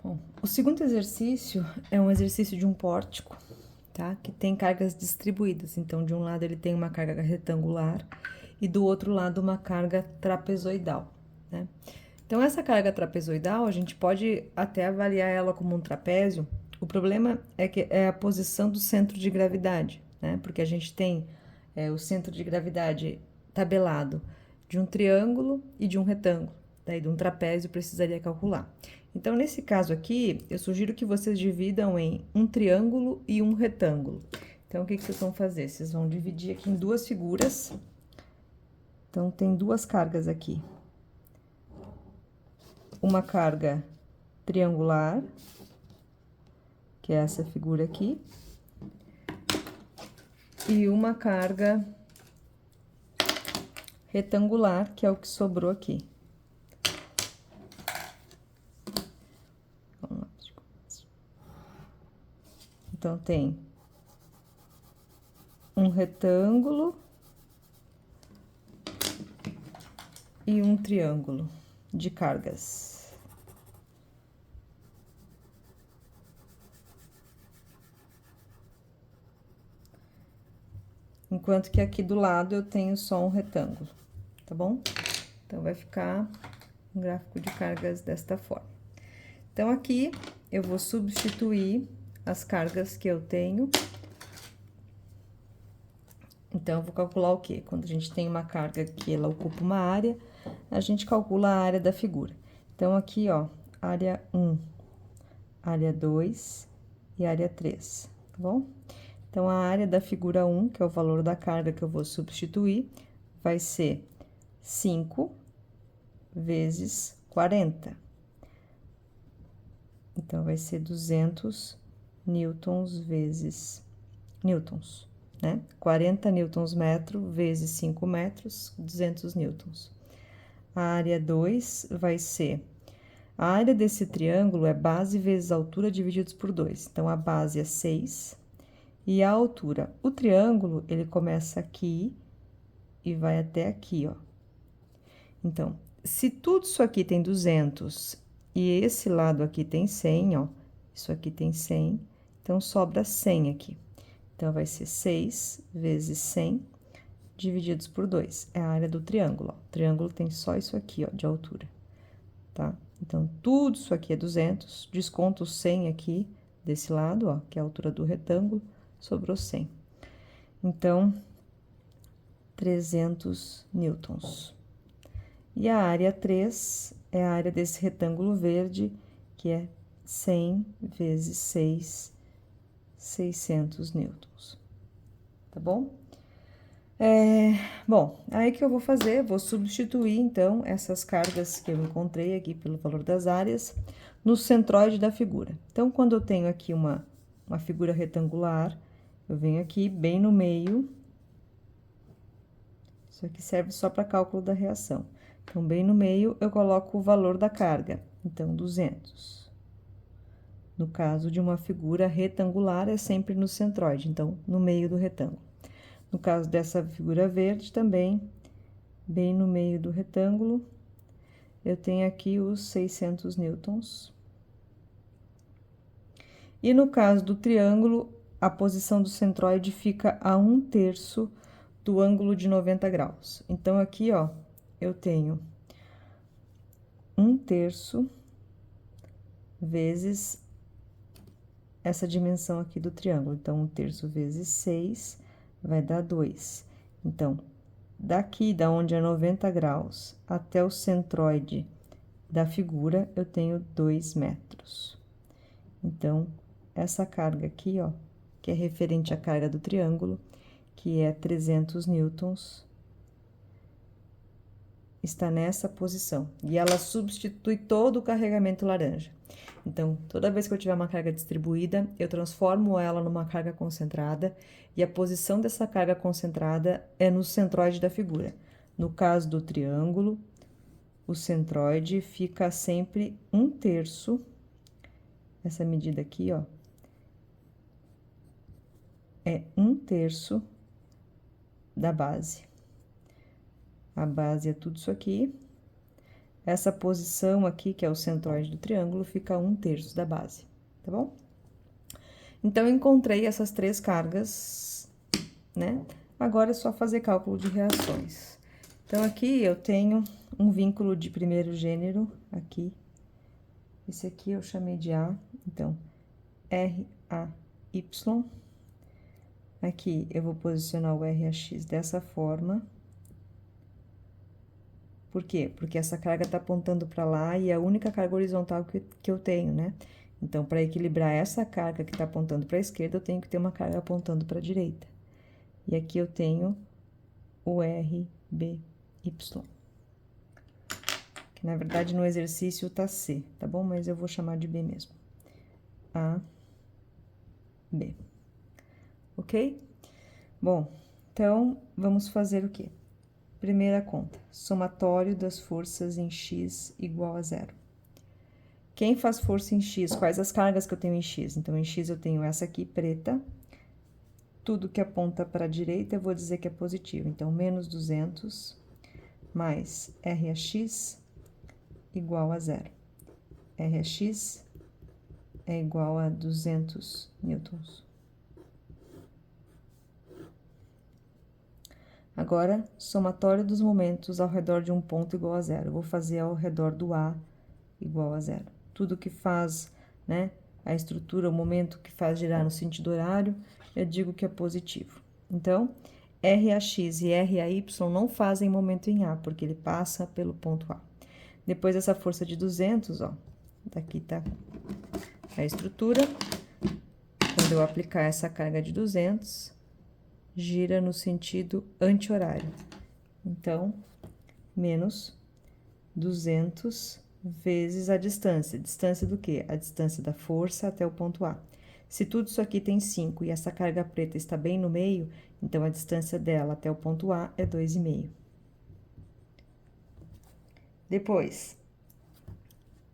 Bom, o segundo exercício é um exercício de um pórtico, tá? Que tem cargas distribuídas. Então, de um lado ele tem uma carga retangular e do outro lado uma carga trapezoidal, né? Então, essa carga trapezoidal, a gente pode até avaliar ela como um trapézio. O problema é que é a posição do centro de gravidade, né? Porque a gente tem o centro de gravidade tabelado de um triângulo e de um retângulo. Daí, de um trapézio, precisaria calcular. Então, nesse caso aqui, eu sugiro que vocês dividam em um triângulo e um retângulo. Então, o que vocês vão fazer? Vocês vão dividir aqui em duas figuras. Então, tem duas cargas aqui. Uma carga triangular, que é essa figura aqui, e uma carga retangular, que é o que sobrou aqui. Vamos lá. Então, tem um retângulo e um triângulo de cargas. Enquanto que aqui do lado eu tenho só um retângulo, tá bom? Então, vai ficar um gráfico de cargas desta forma. Então, aqui eu vou substituir as cargas que eu tenho. Então, eu vou calcular o quê? Quando a gente tem uma carga que ela ocupa uma área, a gente calcula a área da figura. Então, aqui, ó, área 1, área 2 e área 3, tá bom? Então, a área da figura 1, que é o valor da carga que eu vou substituir, vai ser 5 vezes 40. Então, vai ser 200 newtons vezes newtons, né? 40 newtons metro vezes 5 metros, 200 newtons. A área 2 vai ser... A área desse triângulo é base vezes altura divididos por 2. Então, a base é 6 e a altura. O triângulo, ele começa aqui e vai até aqui, ó. Então, se tudo isso aqui tem 200 e esse lado aqui tem 100, ó, isso aqui tem 100, então sobra 100 aqui. Então, vai ser 6 vezes 100 divididos por 2. É a área do triângulo, ó. O triângulo tem só isso aqui, ó, de altura, tá? Então, tudo isso aqui é 200, desconto o 100 aqui desse lado, ó, que é a altura do retângulo, sobrou 100. Então, 300 newtons. E a área 3 é a área desse retângulo verde, que é 100 vezes 6, 600 newtons. Tá bom? Bom, aí que eu vou fazer, vou substituir, então, essas cargas que eu encontrei aqui pelo valor das áreas no centroide da figura. Então, quando eu tenho aqui uma figura retangular, eu venho aqui bem no meio. Isso aqui serve só para cálculo da reação. Então, bem no meio, eu coloco o valor da carga. Então, 200. No caso de uma figura retangular, é sempre no centroide, então, no meio do retângulo. No caso dessa figura verde, também, bem no meio do retângulo, eu tenho aqui os 600 newtons. E no caso do triângulo, a posição do centroide fica a 1/3 do ângulo de 90 graus. Então, aqui, ó, eu tenho 1/3 vezes essa dimensão aqui do triângulo. Então, 1/3 vezes 6 vai dar 2. Então, daqui, da onde é 90 graus, até o centroide da figura, eu tenho 2 metros. Então, essa carga aqui, ó, que é referente à carga do triângulo, que é 300 newtons, está nessa posição. E ela substitui todo o carregamento laranja. Então, toda vez que eu tiver uma carga distribuída, eu transformo ela numa carga concentrada, e a posição dessa carga concentrada é no centroide da figura. No caso do triângulo, o centroide fica sempre 1/3, essa medida aqui, ó, é 1/3 da base. A base é tudo isso aqui, essa posição aqui, que é o centroide do triângulo, fica a 1/3 da base, tá bom? Então, encontrei essas 3 cargas, né? Agora é só fazer cálculo de reações. Então, aqui eu tenho um vínculo de primeiro gênero, aqui. Esse aqui eu chamei de A, então, RAY. Aqui eu vou posicionar o RAX dessa forma. Por quê? Porque essa carga tá apontando para lá e é a única carga horizontal que eu tenho, né? Então, para equilibrar essa carga que tá apontando para a esquerda, eu tenho que ter uma carga apontando para a direita. E aqui eu tenho o RBY. Que na verdade no exercício tá C, tá bom? Mas eu vou chamar de B mesmo. A, B. Ok? Bom, então vamos fazer o quê? Primeira conta, somatório das forças em X igual a 0. Quem faz força em X? Quais as cargas que eu tenho em X? Então, em X eu tenho essa aqui, preta. Tudo que aponta para a direita eu vou dizer que é positivo. Então, menos 200 mais RAX igual a 0. RAX é igual a 200 newtons. Agora, somatório dos momentos ao redor de um ponto igual a 0. Eu vou fazer ao redor do A igual a 0. Tudo que faz, né, a estrutura, o momento que faz girar no sentido horário, eu digo que é positivo. Então, RAX e RAY não fazem momento em A, porque ele passa pelo ponto A. Depois dessa força de 200, ó, daqui tá a estrutura. Quando eu aplicar essa carga de 200, gira no sentido anti-horário. Então, menos 200 vezes a distância. Distância do quê? A distância da força até o ponto A. Se tudo isso aqui tem 5 e essa carga preta está bem no meio, então a distância dela até o ponto A é 2,5. Depois,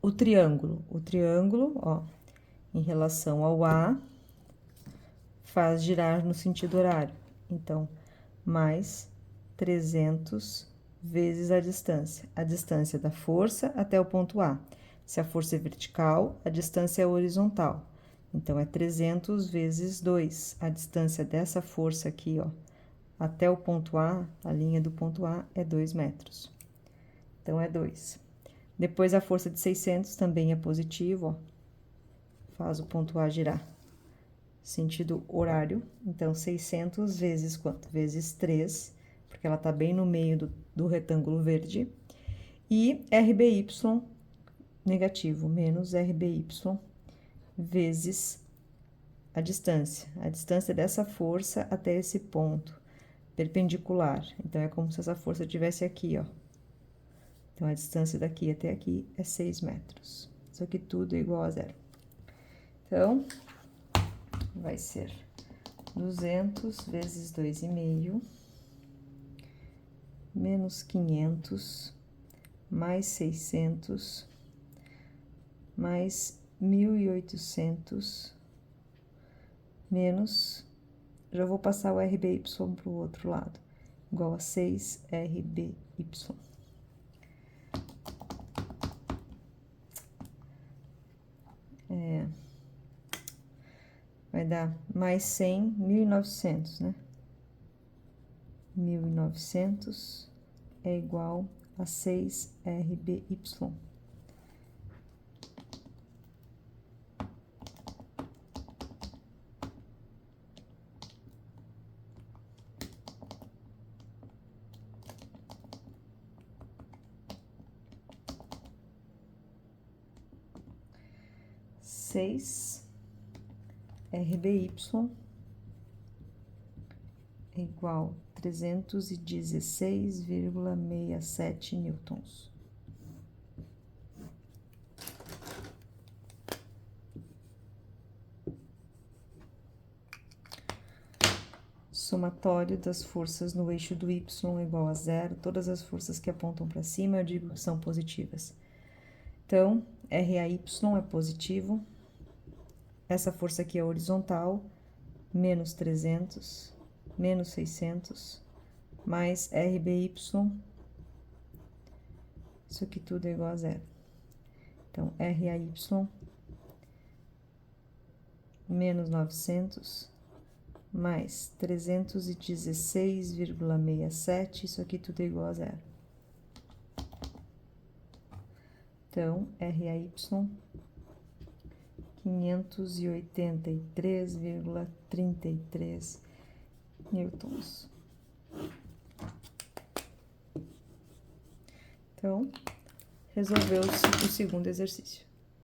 o triângulo. O triângulo, ó, em relação ao A, faz girar no sentido horário. Então, mais 300 vezes a distância da força até o ponto A. Se a força é vertical, a distância é horizontal. Então, é 300 vezes 2. A distância dessa força aqui, ó, até o ponto A, a linha do ponto A, é 2 metros. Então, é 2. Depois, a força de 600 também é positivo, ó. Faz o ponto A girar. Sentido horário. Então, 600 vezes quanto? Vezes 3, porque ela tá bem no meio do retângulo verde. E RBY negativo, menos RBY vezes a distância dessa força até esse ponto, perpendicular. Então, é como se essa força estivesse aqui, ó. Então, a distância daqui até aqui é 6 metros. Isso aqui tudo é igual a 0. Então, vai ser 200 vezes 2,5, menos 500, mais 600, mais 1.800, menos, já vou passar o RBY para o outro lado, igual a 6 RBY. Vai dar mais 100, 1.900, né? 1.900 é igual a 6 RBY. RBY é igual a 316,67 newtons. Somatório das forças no eixo do Y é igual a 0. Todas as forças que apontam para cima eu digo que são positivas. Então, RAY é positivo. Essa força aqui é horizontal, menos 300, menos 600, mais RBY Isso aqui tudo é igual a zero. Então, RAY menos 900 mais 316,67, isso aqui tudo é igual a zero. Então, RAY 583,33 newtons. Então, resolveu o segundo exercício.